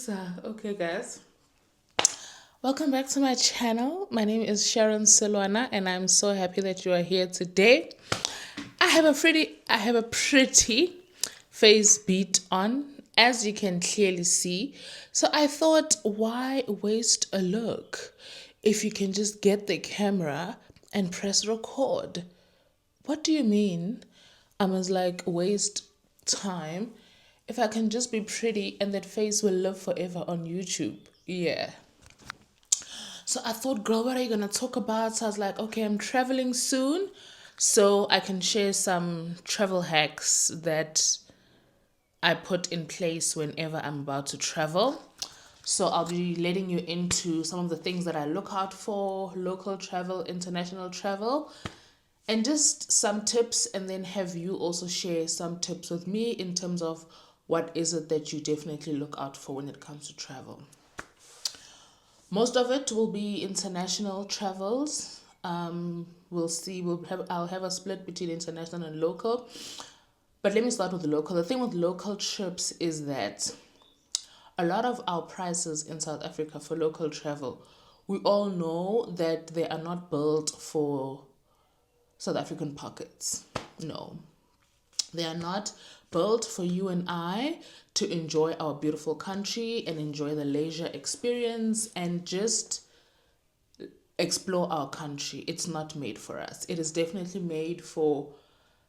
Okay, guys. Welcome back to my channel. My name is Sharon Silwana, and I'm so happy that you are here today. I have a pretty face beat on, as you can clearly see. So I thought, why waste a look if you can just get the camera and press record? What do you mean? I was like, waste time if I can just be pretty and that face will live forever on YouTube. Yeah. So I thought, girl, what are you gonna talk about? So I was like, okay, I'm traveling soon, so I can share some travel hacks that I put in place whenever I'm about to travel. So I'll be letting you into some of the things that I look out for, local travel, international travel, and just some tips, and then have you also share some tips with me in terms of what is it that you definitely look out for when it comes to travel. Most of it will be international travels. We'll see. I'll have a split between international and local. But let me start with the local. The thing with local trips is that a lot of our prices in South Africa for local travel, we all know that they are not built for South African pockets. No, they are not built for you and I to enjoy our beautiful country and enjoy the leisure experience and just explore our country. It's not made for us. It is definitely made for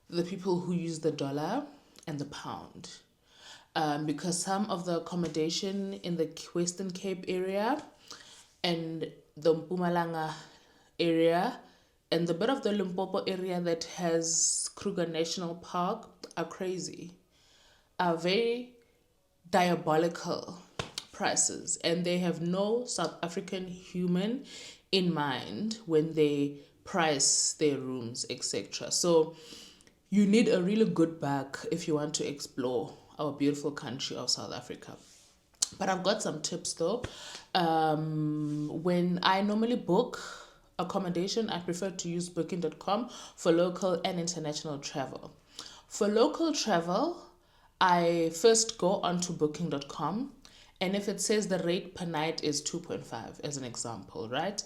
the people who use the dollar and the pound. Because some of the accommodation in the Western Cape area and the Mpumalanga area and the bit of the Limpopo area that has Kruger National Park are crazy, are very diabolical prices, and they have no South African human in mind when they price their rooms, etc. So you need a really good bag if you want to explore our beautiful country of South Africa. But I've got some tips though. When I normally book accommodation, I prefer to use booking.com for local and international travel. For local travel, I first go onto booking.com, and if it says the rate per night is 2.5 as an example, right?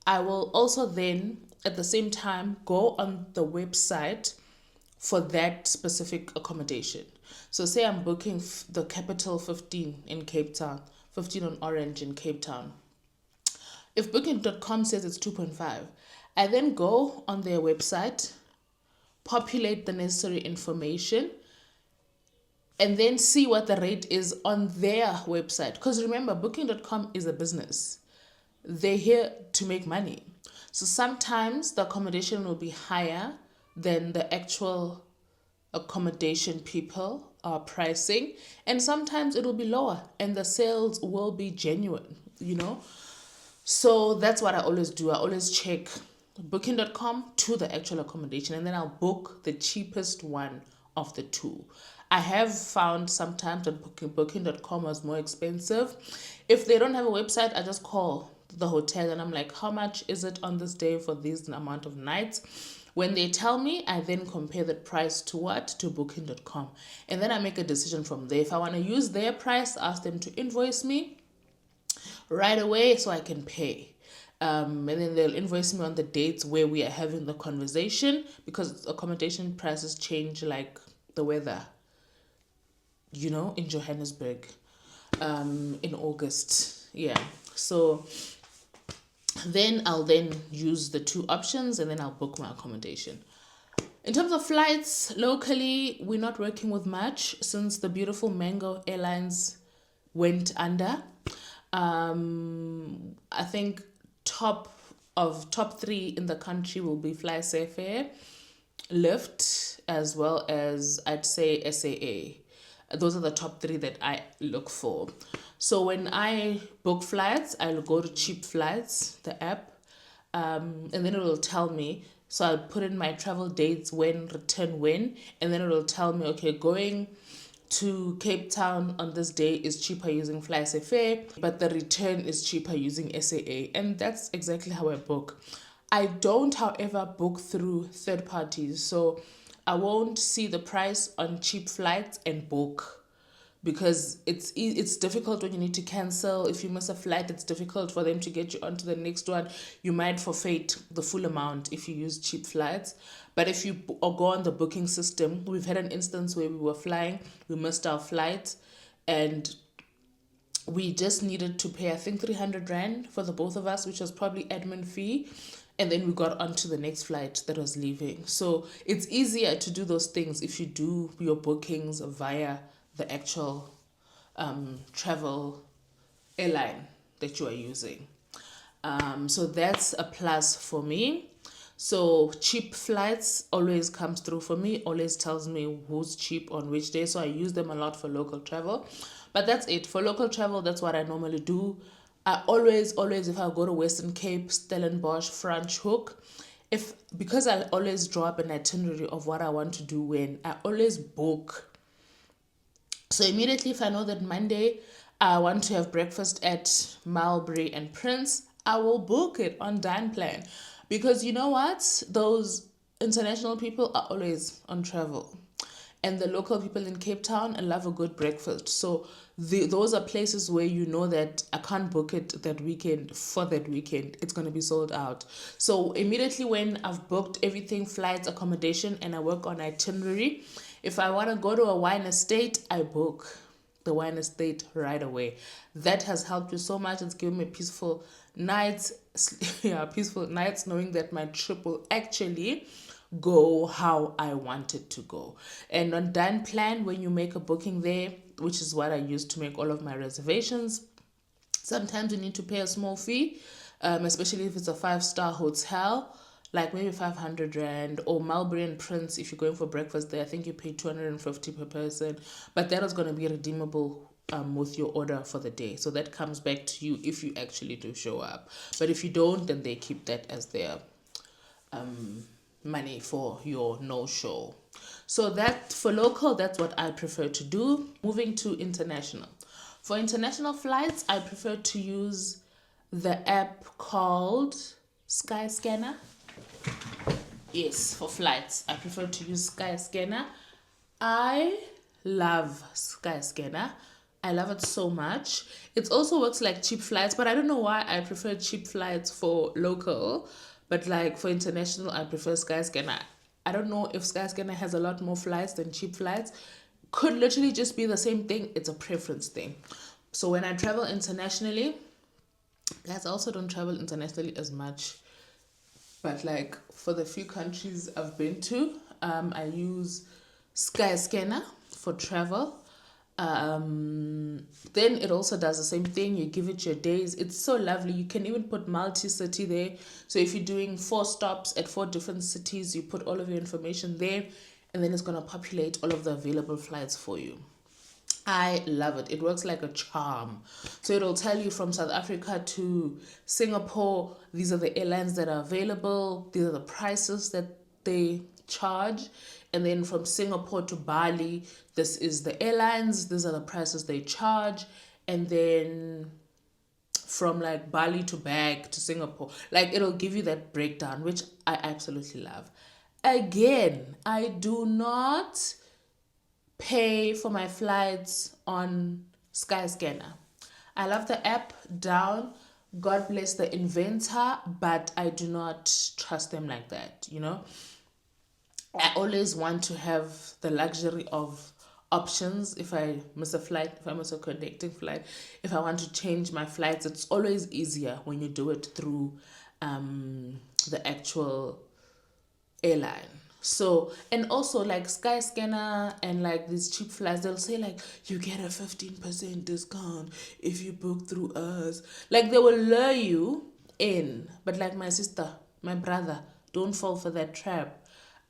I will also then at the same time go on the website for that specific accommodation. So say I'm booking the Capital 15 in Cape Town, 15 on Orange in Cape Town. If booking.com says it's 2.5, I then go on their website, populate the necessary information, and then see what the rate is on their website. Because remember, booking.com is a business. They're here to make money. So sometimes the accommodation will be higher than the actual accommodation people are pricing, and sometimes it will be lower and the sales will be genuine. So that's what I always do. I always check booking.com to the actual accommodation, and then I'll book the cheapest one of the two. I have found sometimes that booking.com was more expensive. If they don't have a website, I just call the hotel and I'm like, how much is it on this day for this amount of nights? When they tell me, I then compare the price to what? To booking.com. And then I make a decision from there. If I want to use their price, ask them to invoice me right away so I can pay. And then they'll invoice me on the dates where we are having the conversation, because accommodation prices change like the weather, in Johannesburg in August. Yeah. So then I'll then use the two options and then I'll book my accommodation. In terms of flights, locally, we're not working with much since the beautiful Mango Airlines went under. I think top three in the country will be FlySafair, Lyft, as well as I'd say SAA. Those are the top three that I look for. So when I book flights, I'll go to Cheap Flights, the app, and then it will tell me. So I'll put in my travel dates, when, return when, and then it will tell me, okay, going to Cape Town on this day is cheaper using FlySafair, but the return is cheaper using SAA. And that's exactly how I book. I don't, however, book through third parties. So I won't see the price on cheap flights and book, because it's difficult when you need to cancel. If you miss a flight, it's difficult for them to get you onto the next one. You might forfeit the full amount if you use cheap flights. But if you or go on the booking system, we've had an instance where we were flying, we missed our flight, and we just needed to pay, I think, 300 Rand for the both of us, which was probably admin fee. And then we got onto the next flight that was leaving. So it's easier to do those things if you do your bookings via the actual travel airline that you are using. So that's a plus for me. So cheap flights always comes through for me, always tells me who's cheap on which day. So I use them a lot for local travel. But that's it. For local travel, that's what I normally do. I always, if I go to Western Cape, Stellenbosch, Franschhoek, because I always draw up an itinerary of what I want to do when, I always book. So immediately if I know that Monday I want to have breakfast at Mulberry and Prince, I will book it on Dine Plan. Because you know what? Those international people are always on travel. And the local people in Cape Town love a good breakfast. So those are places where you know that I can't book it that weekend for that weekend. It's going to be sold out. So immediately when I've booked everything, flights, accommodation, and I work on itinerary, if I want to go to a wine estate, I book the wine estate right away. That has helped me so much. It's given me peaceful nights, peaceful nights, knowing that my trip will actually go how I want it to go. And on Dine Plan, when you make a booking there, which is what I use to make all of my reservations, sometimes you need to pay a small fee, especially if it's a 5-star hotel, like maybe 500 Rand, or Mulberry and Prince. If you're going for breakfast there, I think you pay 250 per person, but that is going to be redeemable with your order for the day. So that comes back to you if you actually do show up. But if you don't, then they keep that as their money for your no-show. So that for local, that's what I prefer to do. Moving to international. For international flights, I prefer to use the app called Skyscanner. Yes, for flights, I prefer to use Skyscanner. I love Skyscanner. I love it so much. It also works like cheap flights, but I don't know why I prefer cheap flights for local. But like for international, I prefer Skyscanner. I don't know if Skyscanner has a lot more flights than cheap flights. Could literally just be the same thing. It's a preference thing. So when I travel internationally, guys, I also don't travel internationally as much. But like for the few countries I've been to, I use Skyscanner for travel. Then it also does the same thing. You give it your days. It's so lovely. You can even put multi-city there. So if you're doing 4 stops at 4 different cities, you put all of your information there, and then it's going to populate all of the available flights for you. I love it. It works like a charm. So it'll tell you from South Africa to Singapore, these are the airlines that are available. These are the prices that they charge. And then from Singapore to Bali, this is the airlines. These are the prices they charge. And then from like Bali to back to Singapore, like it'll give you that breakdown, which I absolutely love. Again, I do not pay for my flights on Skyscanner. I love the app down. God bless the inventor, but I do not trust them like that, you know. I always want to have the luxury of options. If I miss a flight, if I miss a connecting flight, if I want to change my flights, it's always easier when you do it through the actual airline. So, and also like Skyscanner and like these cheap flights, they'll say like you get a 15% discount if you book through us. Like they will lure you in. But like my sister, my brother, don't fall for that trap.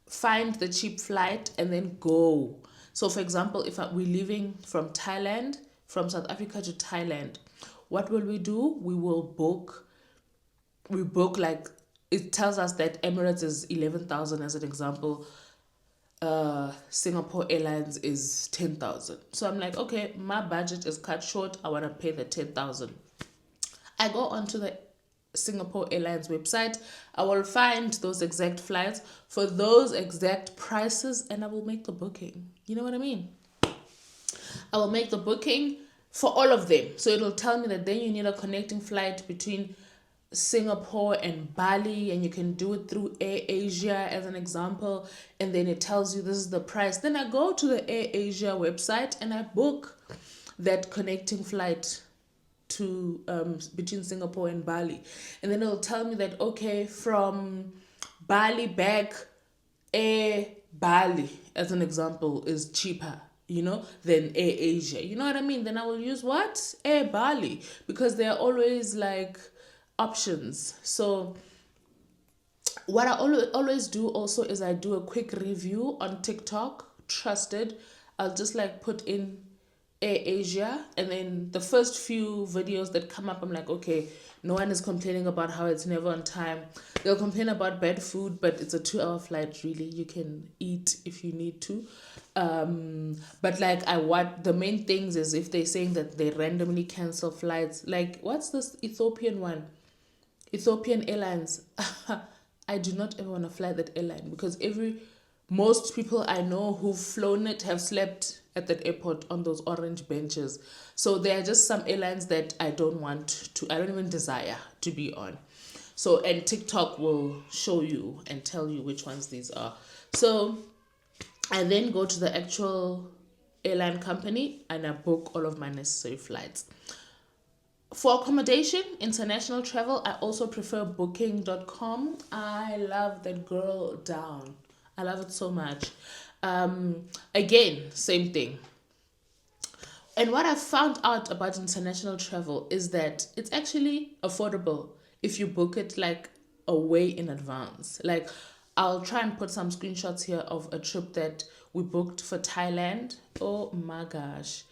Find the cheap flight and then go. So for example, if we're leaving from Thailand, from South Africa to Thailand, what will we do? We book like, it tells us that Emirates is 11,000 as an example. Singapore Airlines is 10,000. So I'm like, okay, my budget is cut short. I want to pay the 10,000. I go onto the Singapore Airlines website. I will find those exact flights for those exact prices and I will make the booking. You know what I mean? I will make the booking for all of them. So it'll tell me that then you need a connecting flight between Singapore and Bali, and you can do it through Air Asia as an example, and then it tells you this is the price. Then I go to the Air Asia website and I book that connecting flight to between Singapore and Bali, and then it'll tell me that okay, from Bali back, Air Bali as an example is cheaper, than Air Asia. You know what I mean? Then I will use what? Air Bali, because they're always like options. So what I always do also is I do a quick review on TikTok, trusted. I'll just like put in Air Asia, and then the first few videos that come up, I'm like, okay, no one is complaining about how it's never on time. They'll complain about bad food, but it's a 2-hour flight, really. You can eat if you need to. But like what the main things is if they're saying that they randomly cancel flights, like what's this Ethiopian one? Ethiopian Airlines. I do not ever want to fly that airline, because most people I know who've flown it have slept at that airport on those orange benches. So there are just some airlines that I don't even desire to be on. So, and TikTok will show you and tell you which ones these are. So I then go to the actual airline company and I book all of my necessary flights. For accommodation, international travel, I also prefer booking.com. I love that girl down. I love it so much. Again, same thing. And what I've found out about international travel is that it's actually affordable if you book it like a way in advance. Like, I'll try and put some screenshots here of a trip that we booked for Thailand. Oh my gosh.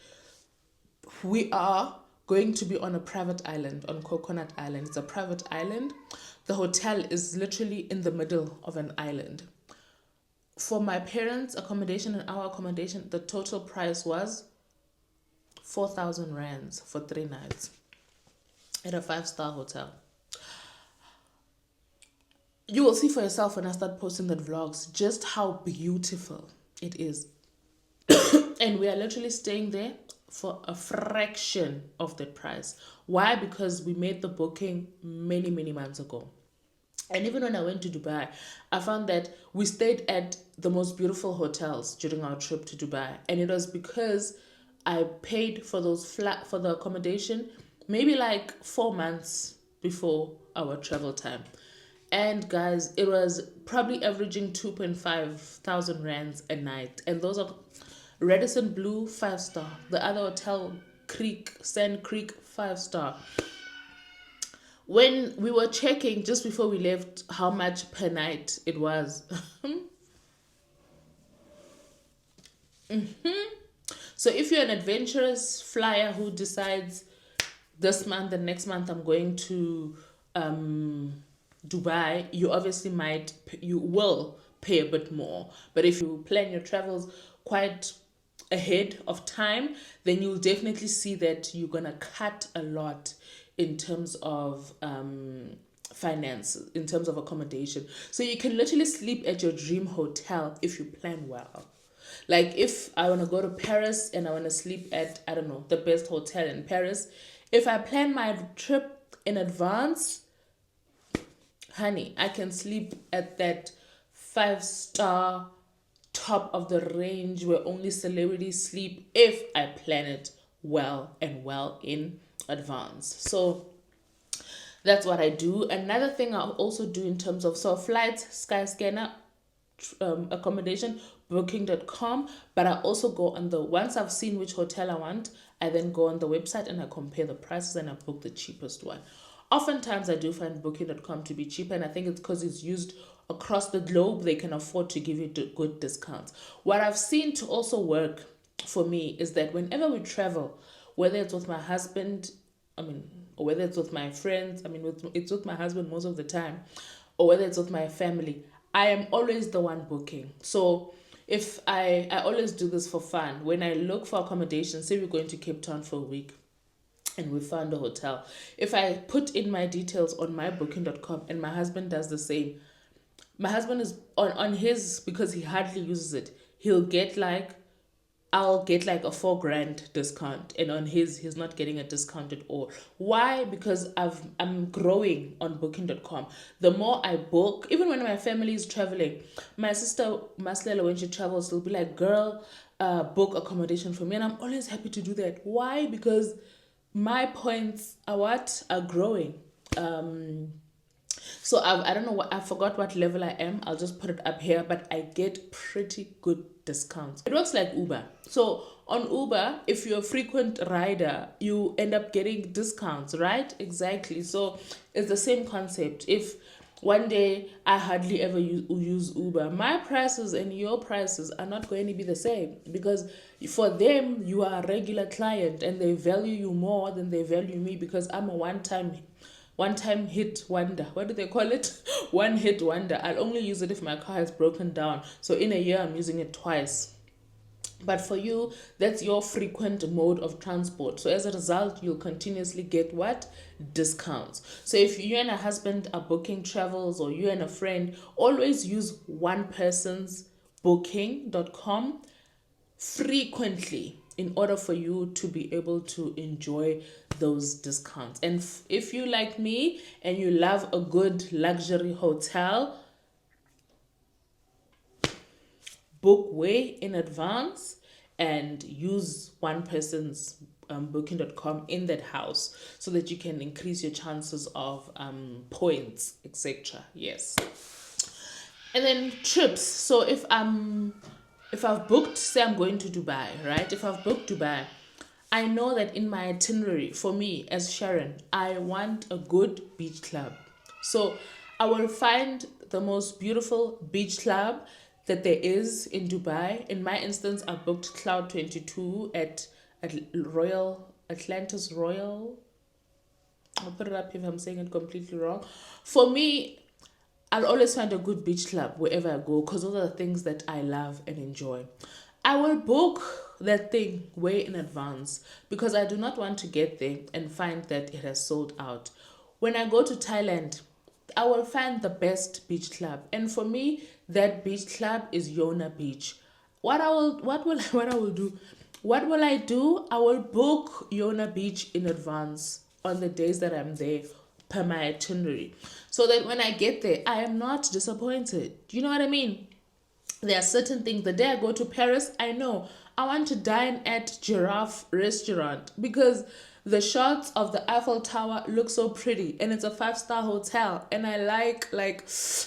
We are going to be on a private island, on Coconut Island. It's a private island. The hotel is literally in the middle of an island. For my parents' accommodation and our accommodation, the total price was 4,000 rands for 3 nights at a 5-star hotel. You will see for yourself when I start posting the vlogs just how beautiful it is. And we are literally staying there for a fraction of the price. Why? Because we made the booking many, many months ago. And even when I went to Dubai, I found that we stayed at the most beautiful hotels during our trip to Dubai. And it was because I paid for for the accommodation maybe like 4 months before our travel time. And guys, it was probably averaging 2,500 rands a night. And those are Radisson Blue 5-star. The other hotel, Sand Creek 5-star. When we were checking just before we left how much per night it was. So if you're an adventurous flyer who decides this month and next month I'm going to Dubai, you will pay a bit more. But if you plan your travels quite ahead of time, then you'll definitely see that you're gonna cut a lot in terms of finance, in terms of accommodation. So you can literally sleep at your dream hotel if you plan well. Like if I want to go to Paris and I want to sleep at, I don't know, the best hotel in Paris, if I plan my trip in advance, honey, I can sleep at that 5-star top of the range where only celebrities sleep if I plan it well in advance. So that's what I do. Another thing I'll also do in terms of flights, Skyscanner, accommodation, booking.com, but I also go on once I've seen which hotel I want, I then go on the website and I compare the prices and I book the cheapest one. Oftentimes I do find booking.com to be cheaper, and I think it's because it's used across the globe. They can afford to give you good discounts. What I've seen to also work for me is that whenever we travel, whether it's with my husband, or whether it's with my friends, it's with my husband most of the time, or whether it's with my family, I am always the one booking. So if I always do this for fun. When I look for accommodation, say we're going to Cape Town for a week and we found a hotel, if I put in my details on my booking.com and my husband does the same, my husband is on his, because he hardly uses it, he'll get like I'll get like a 4 grand discount, and on he's not getting a discount at all. Why? Because I'm growing on booking.com. The more I book, even when my family is traveling, my sister Maslela, when she travels, will be like, girl, book accommodation for me, and I'm always happy to do that. Why? Because my points are growing. So I don't know what, I forgot what level I am. I'll just put it up here, but I get pretty good discounts. It works like Uber. So on Uber, if you're a frequent rider, you end up getting discounts, right? Exactly. So it's the same concept. If one day I hardly ever use Uber, my prices and your prices are not going to be the same, because for them, you are a regular client and they value you more than they value me, because I'm a one time hit wonder. What do they call it? One hit wonder. I'll only use it if my car has broken down. So in a year, I'm using it twice. But for you, that's your frequent mode of transport. So as a result, you'll continuously get what? Discounts. So if you and a husband are booking travels, or you and a friend, always use one person's booking.com frequently in order for you to be able to enjoy those discounts. And if you like me and you love a good luxury hotel, book way in advance and use one person's booking.com in that house, so that you can increase your chances of points, etc. Yes. And then trips. So if I've booked, say I'm going to Dubai, right? If I've booked Dubai, I know that in my itinerary, for me as Sharon, I want a good beach club. So I will find the most beautiful beach club that there is in Dubai. In my instance, I booked Cloud 22 at Atlantis Royal. I'll put it up if I'm saying it completely wrong. For me, I'll always find a good beach club wherever I go, because those are the things that I love and enjoy. I will book that thing way in advance, because I do not want to get there and find that it has sold out. When I go to Thailand, I will find the best beach club, and for me, that beach club is Yona Beach. What I will do? What will I do? I will book Yona Beach in advance on the days that I'm there, per my itinerary, so that when I get there, I am not disappointed. You know what I mean? There are certain things. The day I go to Paris, I know I want to dine at Giraffe Restaurant, because the shots of the Eiffel Tower look so pretty, and it's a 5-star hotel, and I like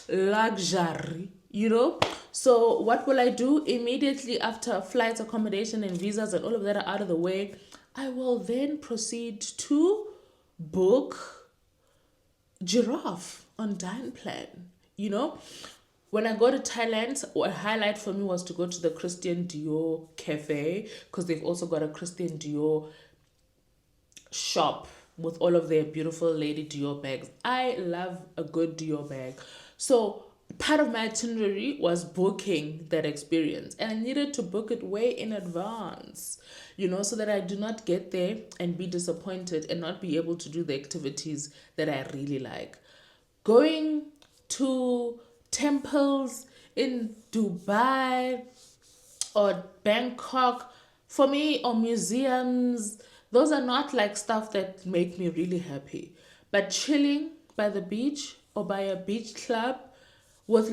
luxury, you know. So what will I do? Immediately after flights, accommodation, and visas and all of that are out of the way, I will then proceed to book Giraffe on Dine Plan. You know, when I go to Thailand, a highlight for me was to go to the Christian Dior cafe, because they've also got a Christian Dior shop with all of their beautiful Lady Dior bags. I love a good Dior bag. So part of my itinerary was booking that experience, and I needed to book it way in advance, you know, so that I do not get there and be disappointed and not be able to do the activities that I really like. Going to temples in Dubai or Bangkok, for me, or museums, those are not like stuff that make me really happy. But chilling by the beach or by a beach club with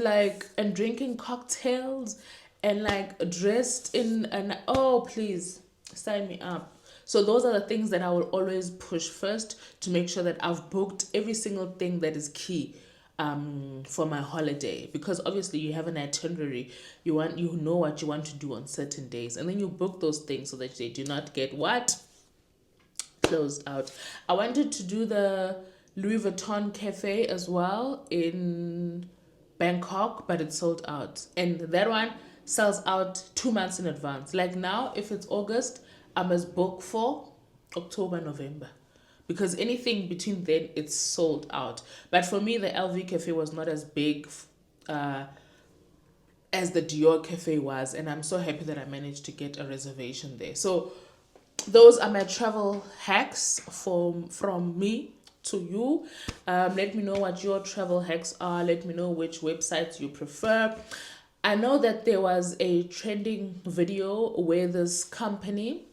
and drinking cocktails and dressed in an, oh please sign me up. So those are the things that I will always push first, to make sure that I've booked every single thing that is key for my holiday, because obviously you have an itinerary. You know what you want to do on certain days, and then you book those things so that they do not get what? Closed out. I wanted to do the Louis Vuitton cafe as well in Bangkok, but it sold out, and that one sells out 2 months in advance. Like now, if it's August, I must book for October, November, because anything between then, it's sold out. But for me, the LV cafe was not as big as the Dior cafe was, and I'm so happy that I managed to get a reservation there. So those are my travel hacks from me to you. Let me know what your travel hacks are. Let me know which websites you prefer. I know that there was a trending video where this company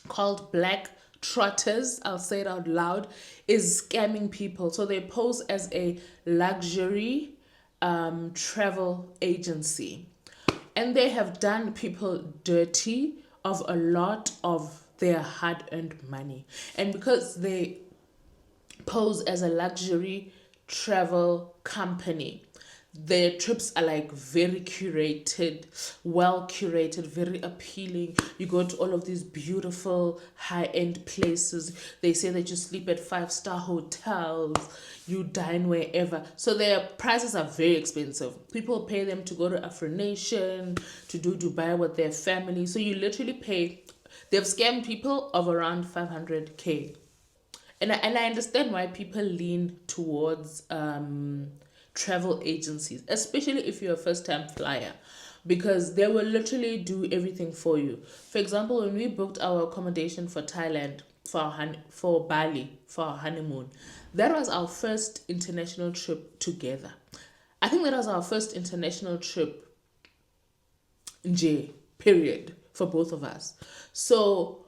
called Black Trotters, I'll say it out loud, is scamming people. So they pose as a luxury travel agency. And they have done people dirty of a lot of their hard earned money. And because they pose as a luxury travel company, their trips are like very curated, well curated, very appealing. You go to all of these beautiful high-end places. They say that you sleep at 5-star hotels, you dine wherever. So their prices are very expensive. People pay them to go to Afro Nation, to do Dubai with their family. So you literally pay, they've scammed people of around 500K. And I understand why people lean towards travel agencies, especially if you're a first-time flyer, because they will literally do everything for you. For example, when we booked our accommodation for Thailand, for Bali, for our honeymoon, that was our first international trip together. I think that was our first international trip, period, for both of us. So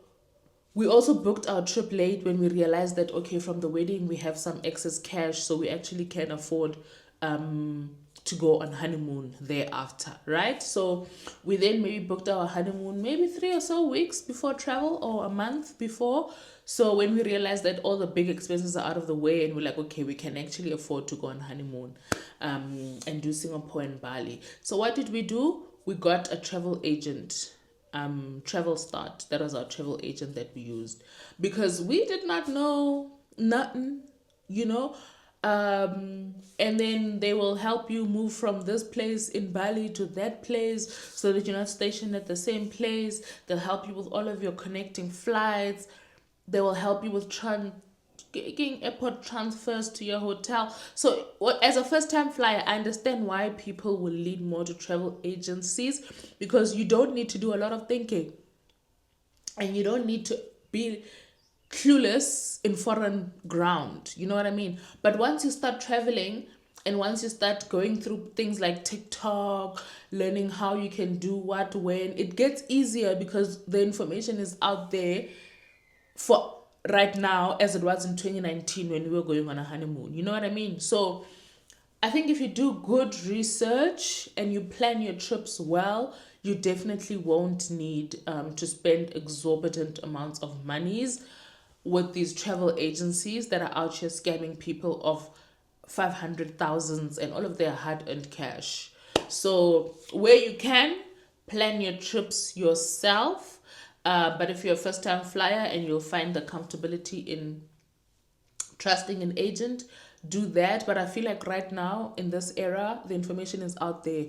we also booked our trip late when we realized that, okay, from the wedding we have some excess cash, so we actually can afford to go on honeymoon thereafter, right? So we then maybe booked our honeymoon maybe 3 or so weeks before travel, or a month before. So when we realized that all the big expenses are out of the way, and we're like, okay, we can actually afford to go on honeymoon and do Singapore and Bali. So what did we do? We got a travel agent, Travel Start. That was our travel agent that we used, because we did not know nothing, you know. And then they will help you move from this place in Bali to that place so that you're not stationed at the same place. They'll help you with all of your connecting flights. They will help you with getting airport transfers to your hotel. So as a first-time flyer, I understand why people will lead more to travel agencies, because you don't need to do a lot of thinking, and you don't need to be clueless in foreign ground. You know what I mean? But once you start traveling, and once you start going through things like TikTok, learning how you can do what, when, it gets easier, because the information is out there for right now as it was in 2019 when we were going on a honeymoon. You know what I mean? So I think if you do good research and you plan your trips well, you definitely won't need to spend exorbitant amounts of monies with these travel agencies that are out here scamming people of 500,000 and all of their hard-earned cash. So where you can, plan your trips yourself. But if you're a first-time flyer and you'll find the comfortability in trusting an agent, do that. But I feel like right now in this era, the information is out there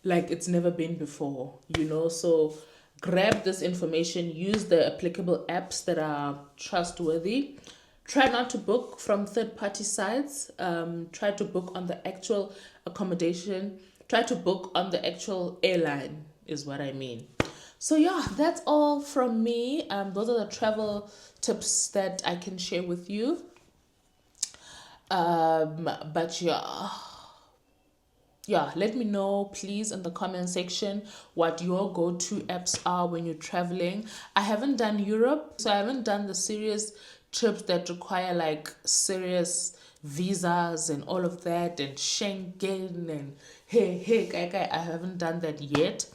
like it's never been before, you know. So grab this information, use the applicable apps that are trustworthy. Try not to book from third-party sites. Try to book on the actual accommodation. Try to book on the actual airline is what I mean. So yeah, that's all from me. Those are the travel tips that I can share with you. But yeah, let me know please in the comment section what your go-to apps are when you're traveling. I haven't done Europe, so I haven't done the serious trips that require like serious visas and all of that, and Schengen and I haven't done that yet.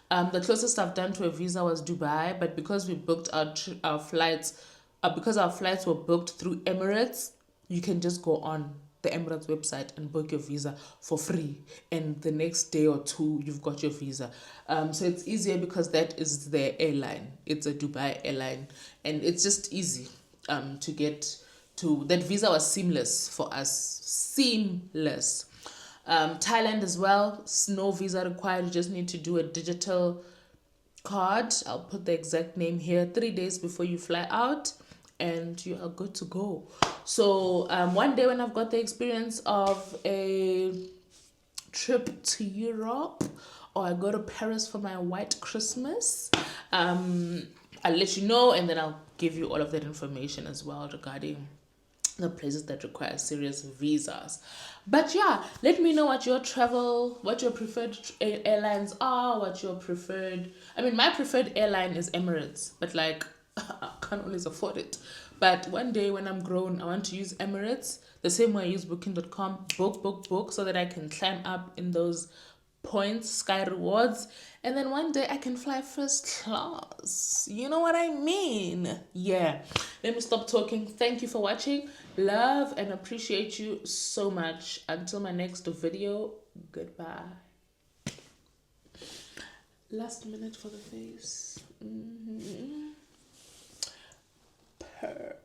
The closest I've done to a visa was Dubai, but because we booked our flights, because our flights were booked through Emirates, you can just go on the Emirates website and book your visa for free, and the next day or two you've got your visa. So it's easier because that is their airline. It's a Dubai airline, and it's just easy to get to. That visa was seamless for us, seamless. Thailand as well, no visa required. You just need to do a digital card. I'll put the exact name here. 3 days before you fly out, and you are good to go. So one day when I've got the experience of a trip to Europe, or I go to Paris for my white Christmas, I'll let you know, and then I'll give you all of that information as well regarding the places that require serious visas. But yeah, let me know what your preferred airlines are, what your preferred. I mean, my preferred airline is Emirates, but like I can't always afford it. But one day when I'm grown, I want to use Emirates the same way I use Booking.com, book, so that I can climb up in those points, sky rewards, and then one day I can fly first class. You know what I mean? Yeah. Let me stop talking. Thank you for watching. Love and appreciate you so much. Until my next video, goodbye. Last minute for the face. Purr.